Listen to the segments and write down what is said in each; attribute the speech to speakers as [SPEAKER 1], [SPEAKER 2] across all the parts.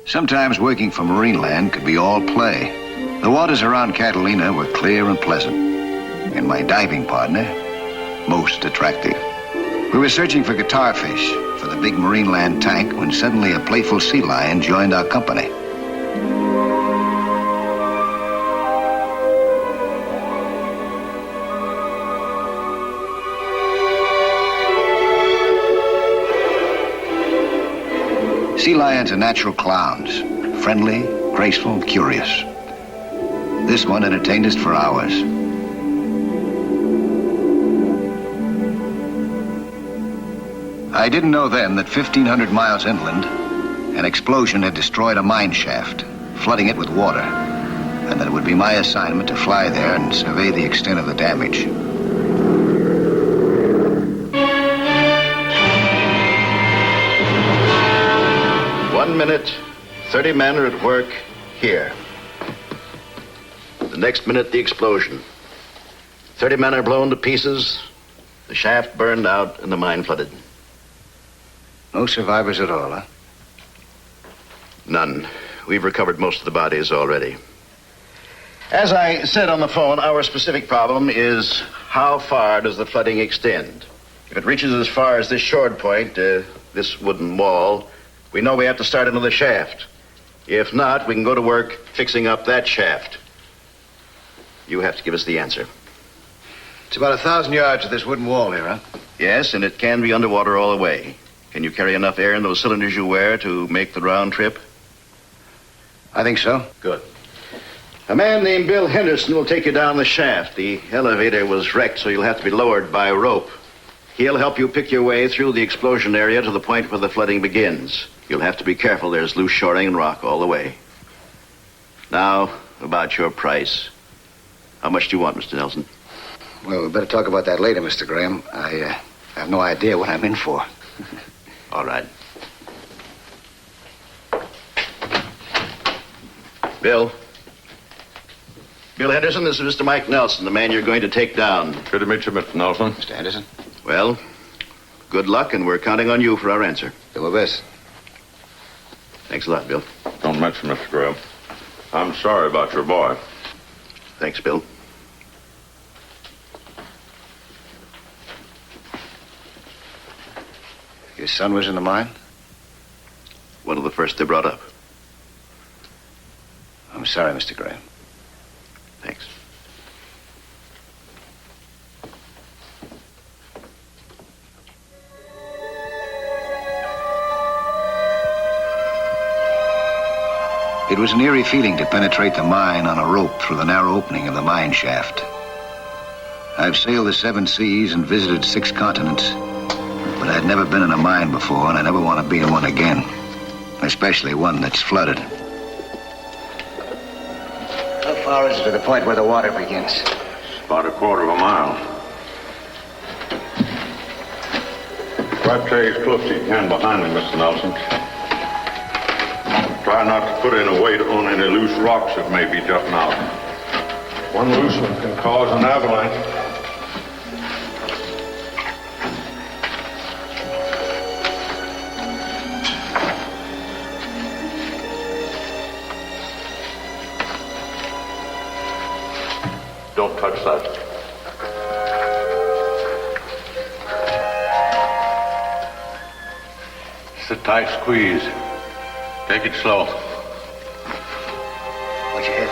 [SPEAKER 1] Sometimes working for Marineland could be all play. The waters around Catalina were clear and pleasant, and my diving partner, most attractive. We were searching for guitarfish for the big Marineland tank when suddenly a playful sea lion joined our company. Sea lions are natural clowns, friendly, graceful, and curious. This one entertained us for hours. I didn't know then that 1,500 miles inland, an explosion had destroyed a mine shaft, flooding it with water, and that it would be my assignment to fly there and survey the extent of the damage.
[SPEAKER 2] 1 minute, 30 men are at work here. The next minute, the explosion. 30 men are blown to pieces, the shaft burned out, and the mine flooded.
[SPEAKER 1] No survivors at all, huh?
[SPEAKER 2] None. We've recovered most of the bodies already. As I said on the phone, our specific problem is how far does the flooding extend? If it reaches as far as this short point, this wooden wall, we know we have to start another shaft. If not, we can go to work fixing up that shaft. You have to give us the answer.
[SPEAKER 1] It's about 1,000 yards of this wooden wall here, huh?
[SPEAKER 2] Yes, and it can be underwater all the way. Can you carry enough air in those cylinders you wear to make the round trip?
[SPEAKER 1] I think so.
[SPEAKER 2] Good. A man named Bill Henderson will take you down the shaft. The elevator was wrecked, so you'll have to be lowered by rope. He'll help you pick your way through the explosion area to the point where the flooding begins. You'll have to be careful. There's loose shoring and rock all the way. Now, about your price. How much do you want, Mr. Nelson?
[SPEAKER 1] Well, we better talk about that later, Mr. Graham. I have no idea what I'm in for.
[SPEAKER 2] All right. Bill. Bill Henderson, this is Mr. Mike Nelson, the man you're going to take down.
[SPEAKER 3] Good to meet you, Mr. Nelson.
[SPEAKER 1] Mr. Henderson?
[SPEAKER 2] Well, good luck, and we're counting on you for our answer.
[SPEAKER 1] Do my best.
[SPEAKER 2] Thanks a lot, Bill.
[SPEAKER 3] Don't mention Mr. Graham. I'm sorry about your boy.
[SPEAKER 2] Thanks, Bill.
[SPEAKER 1] Your son was in the mine?
[SPEAKER 2] One of the first they brought up.
[SPEAKER 1] I'm sorry, Mr. Graham.
[SPEAKER 2] Thanks.
[SPEAKER 1] It was an eerie feeling to penetrate the mine on a rope through the narrow opening of the mine shaft. I've sailed the 7 seas and visited 6 continents, but I'd never been in a mine before, and I never want to be in one again, especially one that's flooded. How far is it to the point where the water begins?
[SPEAKER 3] It's about a quarter of a mile. Try to stay as close as you can behind me, Mr. Nelson. Try not to put any weight on any loose rocks that may be jutting out. One loose one can cause an avalanche. Don't touch that. It's a tight squeeze. Take it slow.
[SPEAKER 1] Watch your head.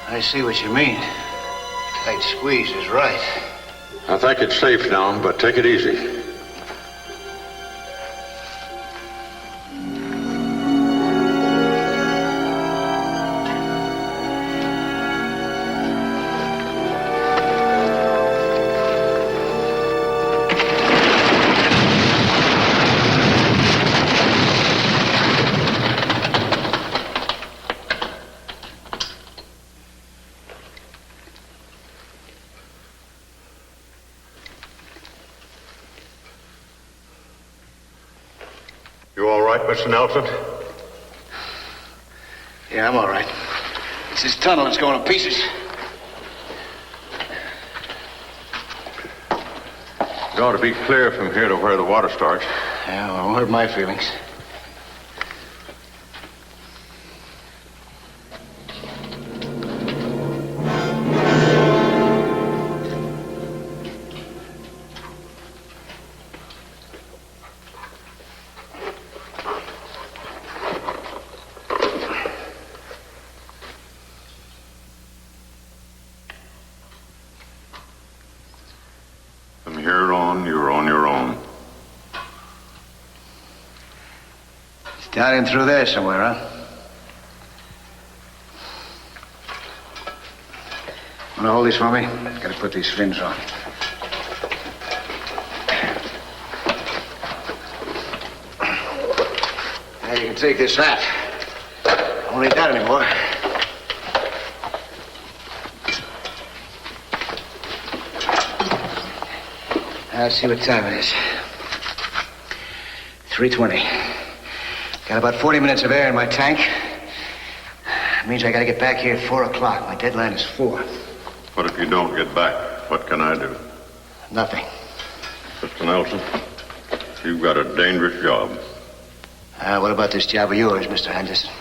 [SPEAKER 1] I see what you mean. Tight squeeze is right.
[SPEAKER 3] I think it's safe now, but take it easy. You all right, Mr. Nelson?
[SPEAKER 1] Yeah, I'm all right. It's this tunnel that's going to pieces.
[SPEAKER 3] It ought to be clear from here to where the water starts.
[SPEAKER 1] Yeah, well, it won't hurt my feelings.
[SPEAKER 3] From here on, you're on your own.
[SPEAKER 1] It's down in through there somewhere, huh? Want to hold these for me? Got to put these fins on. Now you can take this hat. I don't need that anymore. Let's see what time it is. 3:20. Got about 40 minutes of air in my tank. That means I gotta get back here at 4 o'clock. My deadline is 4.
[SPEAKER 3] What if you don't get back? What can I do?
[SPEAKER 1] Nothing.
[SPEAKER 3] Mr. Nelson, you've got a dangerous job.
[SPEAKER 1] What about this job of yours, Mr. Henderson?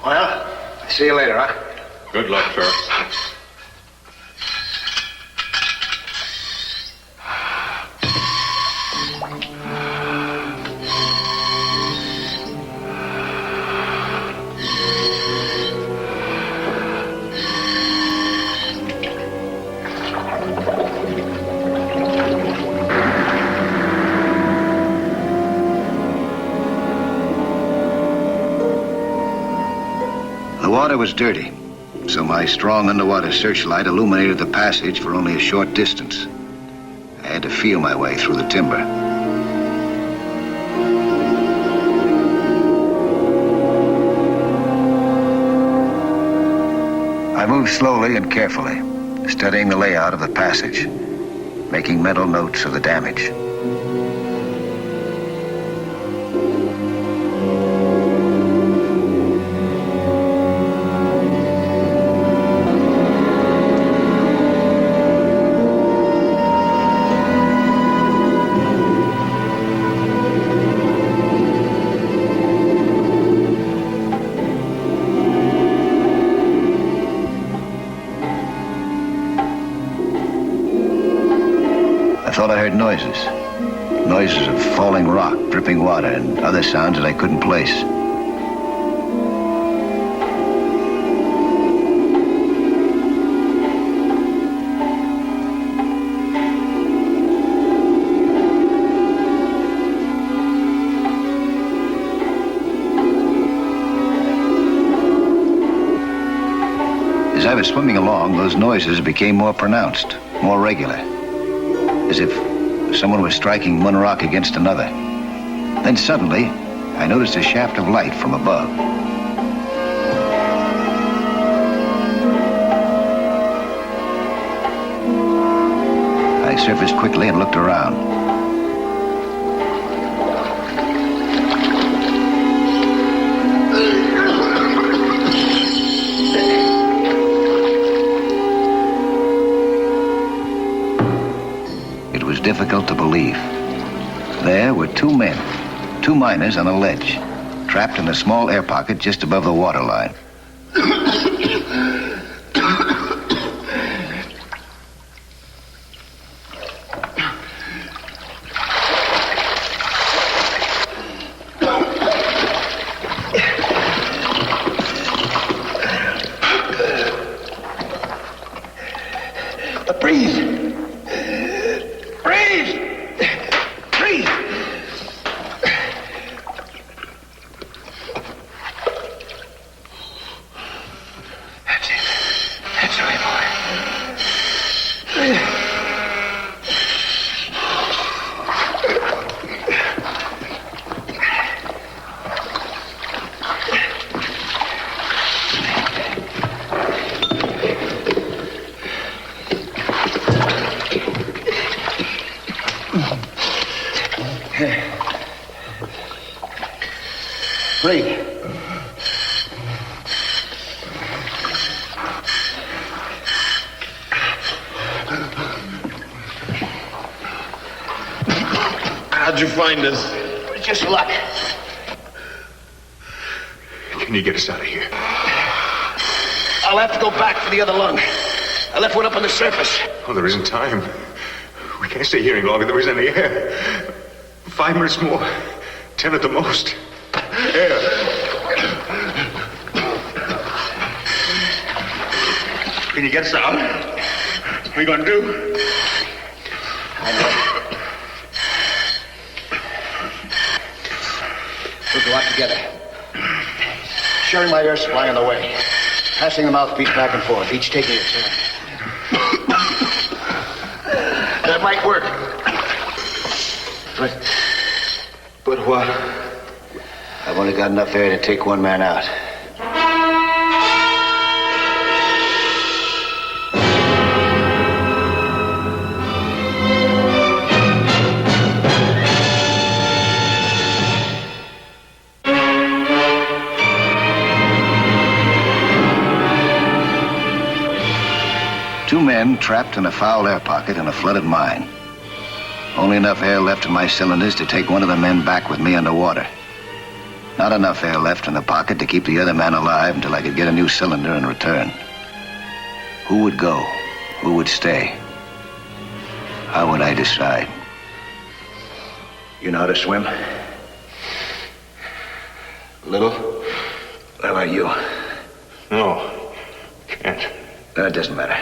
[SPEAKER 1] Well, see you later, huh?
[SPEAKER 3] Good luck, sir.
[SPEAKER 1] The water was dirty, so my strong underwater searchlight illuminated the passage for only a short distance. I had to feel my way through the timber. I moved slowly and carefully, studying the layout of the passage, making mental notes of the damage. I thought I heard noises. Noises of falling rock, dripping water, and other sounds that I couldn't place. As I was swimming along, those noises became more pronounced, more regular, as if someone was striking one rock against another. Then suddenly, I noticed a shaft of light from above. I surfaced quickly and looked around. It was difficult to believe. There were two men, two miners on a ledge, trapped in a small air pocket just above the waterline. Breathe! Breathe! Breathe! Breathe.
[SPEAKER 4] How'd you find us?
[SPEAKER 1] It's just luck.
[SPEAKER 3] Can you get us out of here?
[SPEAKER 1] I'll have to go back for the other lung. I left one up on the surface.
[SPEAKER 3] Oh, there isn't time. We can't stay here any longer. There isn't any air. 5 minutes more. 10 at the most. Air.
[SPEAKER 4] Can you get us out? What are you gonna do?
[SPEAKER 1] I know. We'll go out together. Sharing my air supply on the way. Passing the mouthpiece back and forth, each taking a turn. That might work. But what? I've only got enough air to take one man out. Two men trapped in a foul air pocket in a flooded mine. Only enough air left in my cylinders to take one of the men back with me underwater. Not enough air left in the pocket to keep the other man alive until I could get a new cylinder and return. Who would go? Who would stay? How would I decide? You know how to swim? Little? How about you?
[SPEAKER 3] No. Can't.
[SPEAKER 1] No, it doesn't matter.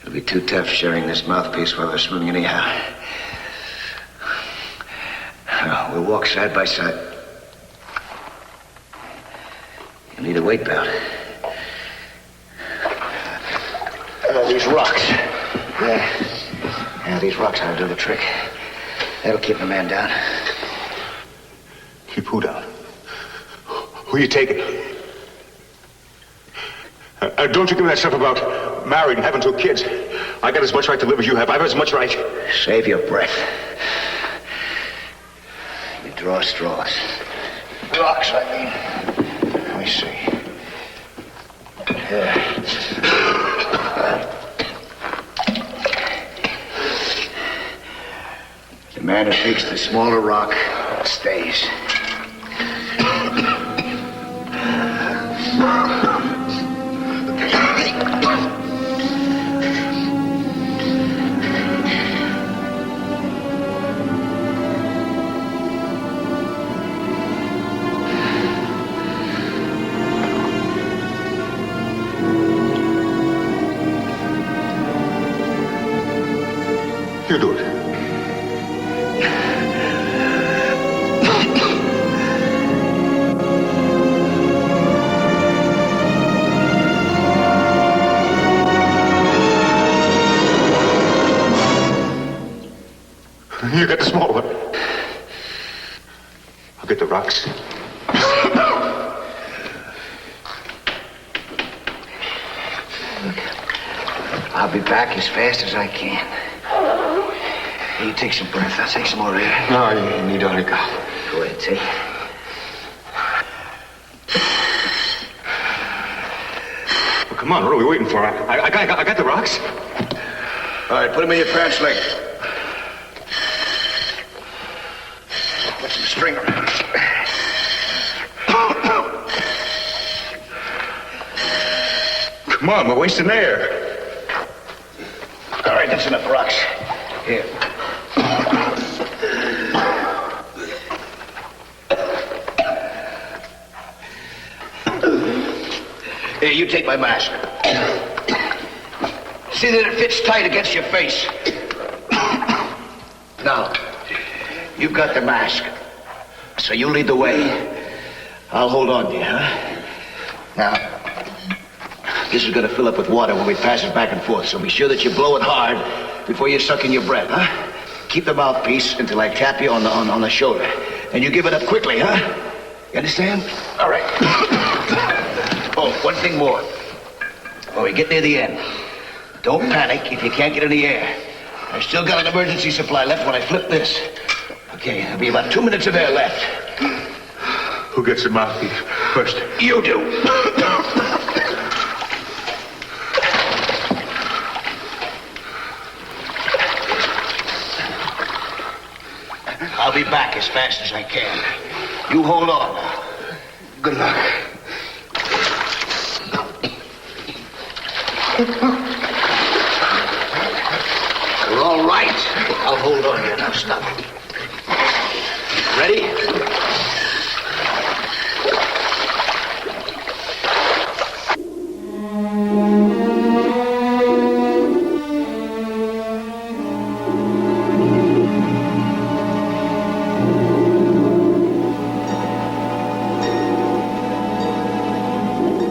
[SPEAKER 1] It'll be too tough sharing this mouthpiece while we're swimming anyhow. We'll walk side by side. You need a weight belt. These rocks. Yeah, these rocks ought to do the trick. That'll keep the man down.
[SPEAKER 3] Keep who down? Who are you taking? Don't you give me that stuff about married and having 2 kids. I got as much right to live as you have. I have as much right.
[SPEAKER 1] Save your breath. You draw straws. Rocks, I mean. Let me see. There. The man who takes the smaller rock stays.
[SPEAKER 3] You do it. You got the small one. I'll get the rocks.
[SPEAKER 1] I'll be back as fast as I can. You take some breath. I'll take some more air.
[SPEAKER 3] No, you don't go.
[SPEAKER 1] Go ahead, take.
[SPEAKER 3] Well, come on, what are we waiting for? I got the rocks.
[SPEAKER 1] All right, put them in your pants leg. Put some string around.
[SPEAKER 3] Come on, we're wasting air.
[SPEAKER 1] All right, that's enough rocks. Here. Here, you take my mask. See that it fits tight against your face. Now, you've got the mask. So you lead the way. I'll hold on to you, huh? Now, this is going to fill up with water when we pass it back and forth, so be sure that you blow it hard before you suck in your breath, huh? Keep the mouthpiece until I tap you on the shoulder. And you give it up quickly, huh? You understand? All right. Oh, one thing more. When we get near the end, don't panic if you can't get any air. I've still got an emergency supply left when I flip this. Okay, there'll be about 2 minutes of air left.
[SPEAKER 3] Who gets the mouthpiece first?
[SPEAKER 4] You do. I'll be back as fast as I can. You hold on now.
[SPEAKER 3] Good luck.
[SPEAKER 4] You're all right. I'll hold on here. Now stop. Ready?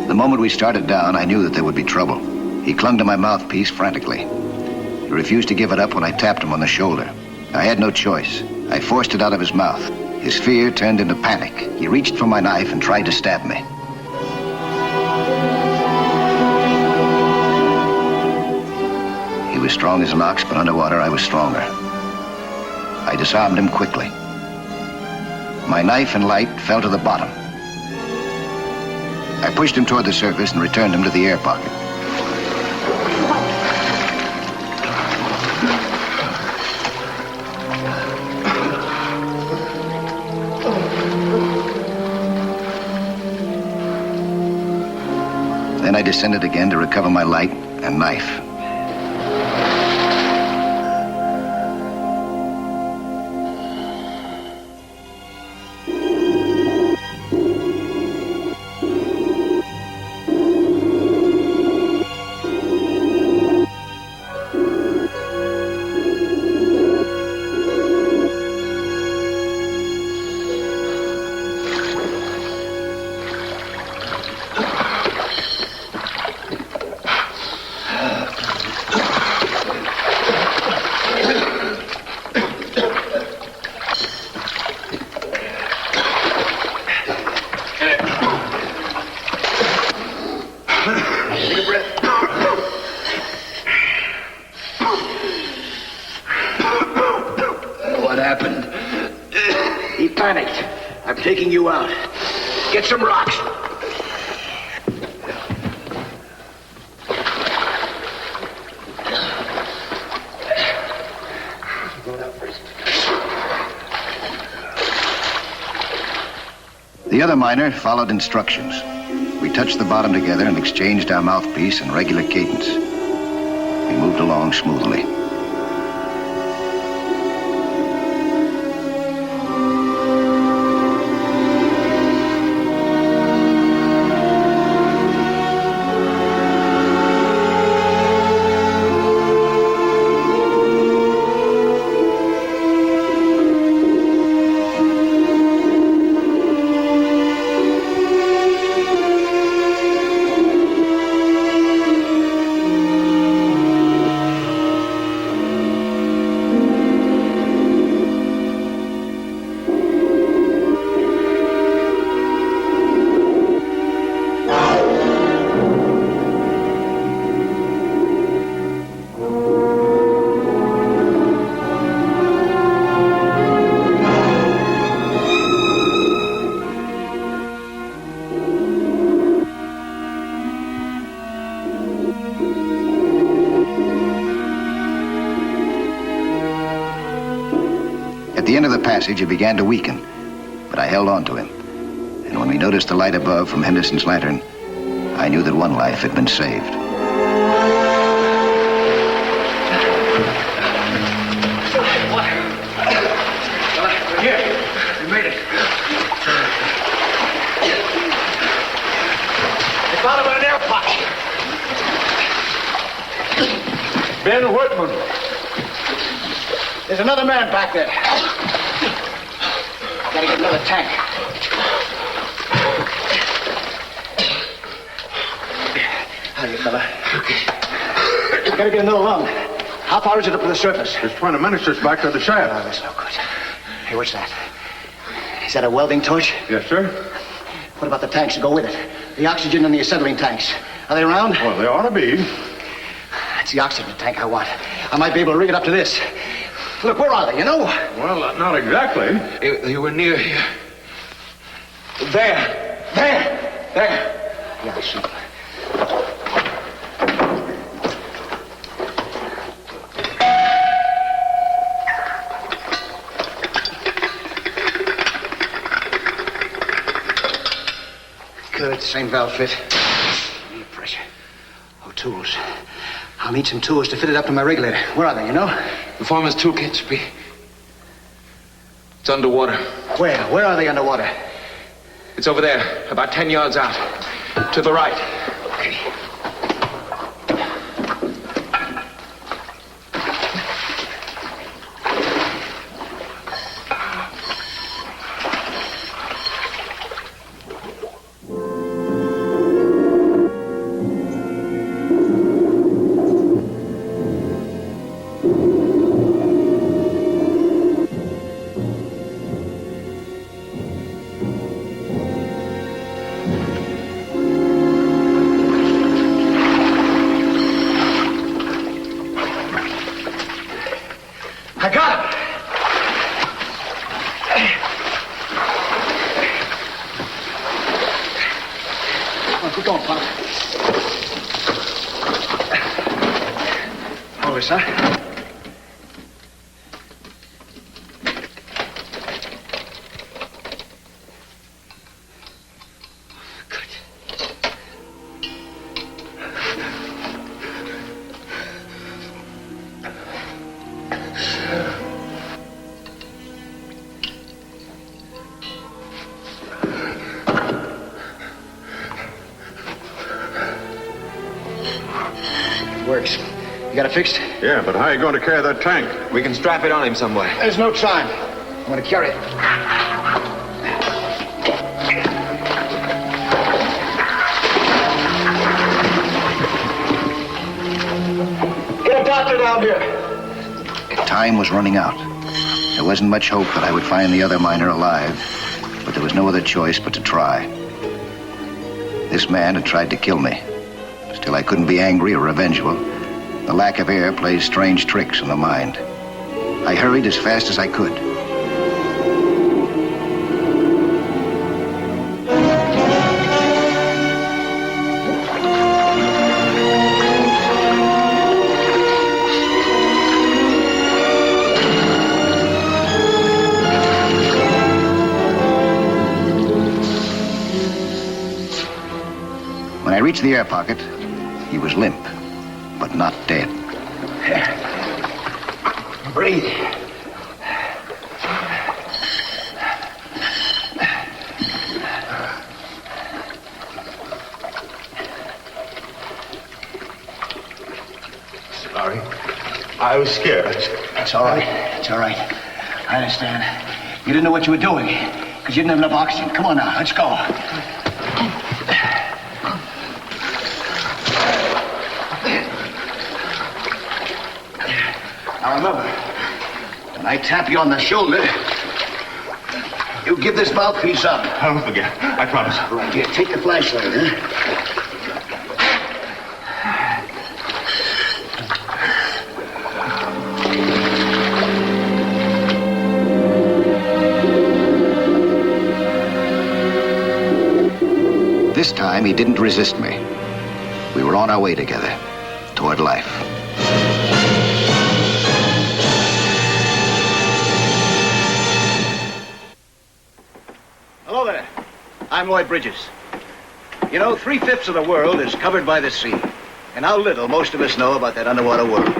[SPEAKER 1] The moment we started down, I knew that there would be trouble. He clung to my mouthpiece frantically. He refused to give it up when I tapped him on the shoulder. I had no choice. I forced it out of his mouth. His fear turned into panic. He reached for my knife and tried to stab me. He was strong as an ox, but underwater I was stronger. I disarmed him quickly. My knife and light fell to the bottom. I pushed him toward the surface and returned him to the air pocket. Then I descended again to recover my light and knife.
[SPEAKER 4] What happened? He panicked. I'm taking you out. Get some rocks.
[SPEAKER 1] The other miner followed instructions. We touched the bottom together and exchanged our mouthpiece in regular cadence. We moved along smoothly. At the end of the passage, it began to weaken, but I held on to him. And when we noticed the light above from Henderson's lantern, I knew that one life had been saved.
[SPEAKER 4] Here. We made it. They found him in an air pocket.
[SPEAKER 3] Ben Whitman.
[SPEAKER 4] There's another man back there. Gotta get another tank. Howdy, fella. Gotta get another lung. How far is it up to the surface?
[SPEAKER 3] There's 20 ministers back to the shaft.
[SPEAKER 4] Oh, that's no good. Hey, what's that? Is that a welding torch?
[SPEAKER 3] Yes, sir.
[SPEAKER 4] What about the tanks that go with it? The oxygen and the acetylene tanks. Are they around?
[SPEAKER 3] Well, they ought to be.
[SPEAKER 4] It's the oxygen tank I want. I might be able to rig it up to this. Look, where are they, you know?
[SPEAKER 3] Well, not exactly.
[SPEAKER 4] They were near here. There. Yeah, I see. Good, same valve fit. Need pressure. Oh, tools. I'll need some tools to fit it up to my regulator. Where are they, you know?
[SPEAKER 5] The foreman's toolkit should be... It's underwater.
[SPEAKER 4] Where? Where are they underwater?
[SPEAKER 5] It's over there, about 10 yards out. To the right.
[SPEAKER 4] Okay. I got him! Come on, keep going, Pop. Hold this, huh? Works. You got it fixed?
[SPEAKER 2] Yeah, but how are you going to carry that tank?
[SPEAKER 5] We can strap it on him some way.
[SPEAKER 4] There's no time. I'm going to carry it. Get a doctor down here.
[SPEAKER 1] Time was running out. There wasn't much hope that I would find the other miner alive, but there was no other choice but to try. This man had tried to kill me. Still, I couldn't be angry or revengeful. The lack of air plays strange tricks on the mind. I hurried as fast as I could. When I reached the air pocket, he was limp, but not dead.
[SPEAKER 4] Breathe.
[SPEAKER 3] Sorry. I was scared.
[SPEAKER 4] It's all right. It's all right. I understand. You didn't know what you were doing because you didn't have enough oxygen. Come on now, let's go. Now remember, when I tap you on the shoulder, you give this mouthpiece up.
[SPEAKER 3] I won't forget. I promise.
[SPEAKER 4] Right here, take the flashlight, huh?
[SPEAKER 1] This time, he didn't resist me. We were on our way together, toward life.
[SPEAKER 4] Hello there. I'm Lloyd Bridges. You know, 3/5 of the world is covered by the sea. And how little most of us know about that underwater world.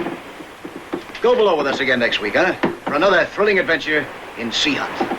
[SPEAKER 4] Go below with us again next week, huh? For another thrilling adventure in Sea Hunt.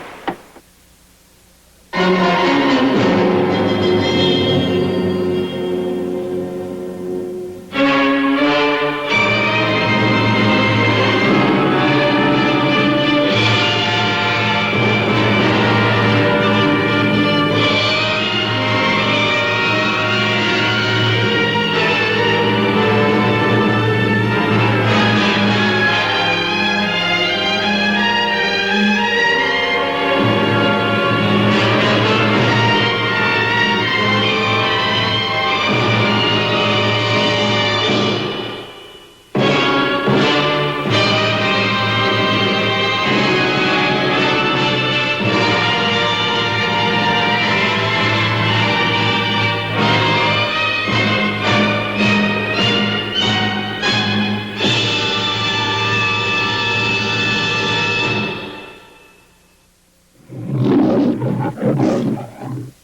[SPEAKER 1] Captain.